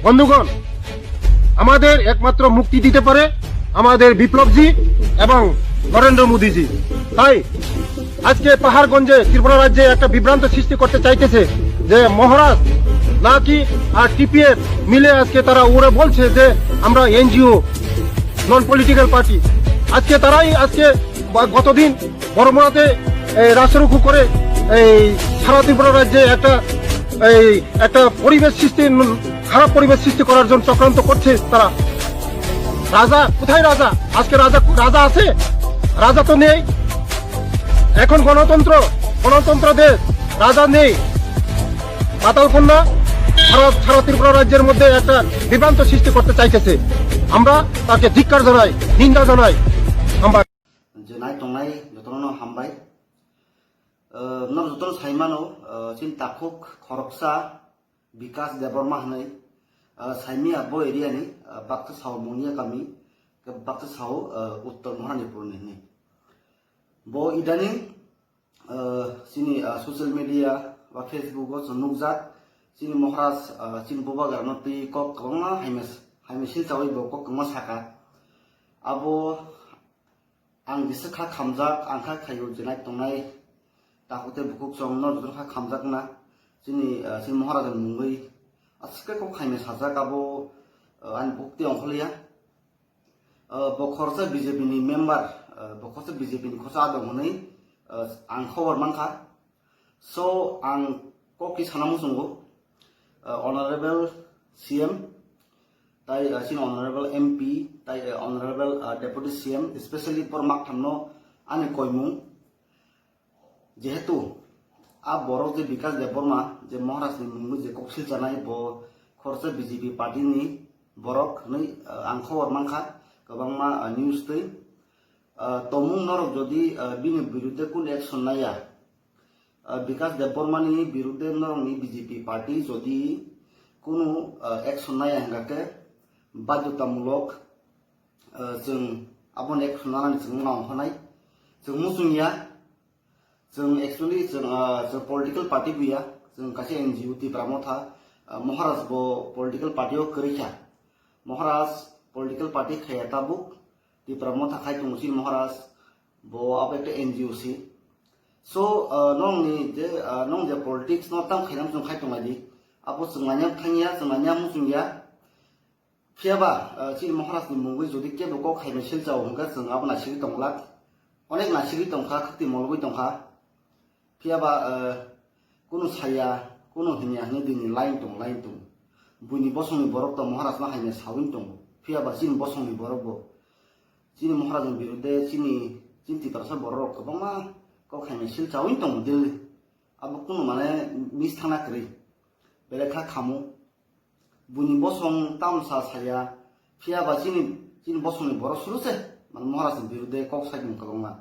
বন্ধুগণ, আমাদের একমাত্র মুক্তি দিতে পারে আমাদের বিপ্লবজি এবং নরেন্দ্র মোদীজি। তাই আজকে পাহাড়গঞ্জে ত্রিপুরা রাজ্যে একটা বিভ্রান্ত সৃষ্টি করতে চাইতেছে যে মহারাজ নাকি আর টিপিএফ মিলে আজকে তারা ওরা বলছে যে আমরা এনজিও, নন পলিটিক্যাল পার্টি। আজকে তারাই আজকে গতদিন বড়মরাতে রাস্তারুখু করে এই সারা ত্রিপুরা রাজ্যে একটা পরিবেশ সৃষ্টি, খারাপ পরিবেশ সৃষ্টি করার জন্য চক্রান্ত করছে তারা। রাজা কোথায়? রাজা আজকে রাজা আছে? রাজা তো নেই। এখন গণতন্ত্র দেশ, রাজা নেই। পাতালকন্যা সারা ত্রিপুরা রাজ্যের মধ্যে একটা বিভ্রান্ত সৃষ্টি করতে চাইতেছে। আমরা তাকে ধিক্কার জানাই, নিন্দা জানাই। আমরা জনাই টংনাই যতন হামবাই নর যতন সাইমানো চিন তাকুক খরকসা বিকাশ দেববর্মা হनै সাইমি আবো এরিয়ানি বাক্তা সাও মনিয়া কামি বাক্তা সাও উত্তর মহারানীপুর नि bo idani sini social media ba facebook o nukjak sini mohraj sini boba garno pi kok kongma haimesil tawai bo kok kongma saka abo ang bisa kha khamjak ang kha khayo jenai tongnai takote bukuk chong no dor kha khamjak na sini mohraj mungoi aske kok haime sajak abo an bukti ongkhliya bo khorsa bjp ni member bokose BJP ni khosa dong hनै ang khobor mankha so ang koki sanamu sungo honorable CM tai sin honorable MP tai honorable deputy CM especially pormak thamno ani koimung jehetu a borok je bikas deborma je moharaj ni mungu je koksil janai bo khorsa BJP party ni borok nei ang khobor mankha gobangma news tei তমুং নরক যদি বিনি বিরুদ্ধে কোন action Naiya বিকাশ দেববর্মানি বিরুদ্ধে নরকনি BJP party যদি কোনো action Naiya হেঙ্গাকে বাধ্যতামূলক जों আবন অ্যাকশন লানাनै जों मावहोनाय जों मुसुंया जों एक्चुअली जों पलिटिकल पार्टी गैया जों कासे एनजिओ तिब्रामो था महाराज बो पलिटिकल पार्टीयाव करिखा महाराज पलिटिकल पार्टी खाया Tabuk di pramo thakai tungsi moharaj bo abekte NGO si so nong je politics no tam khainam jong khai tongai di abo sungmanya khanya sungmanya musungya phiaba si moharaj ni mungui jodi ke boko khaime sil jaw hongka jong abo na siri tonglak onek na siri tongkha khati molgoi tongkha phiaba kuno saya kuno hinya ni dini line tung buini bosongni borok to moharaj na haime sawin tong phiaba sin bosongni borok bo sini moharajनि बिरुद्धे sini चिन्ति तरसा borok kobangma kok haime sil chawin tong dil abo kuno mane mis thana kri belekha khamu buni bosong tamsa saya phiaba sini bosongni borok suruse man moharajनि बिरुद्धे kok saidum kobangma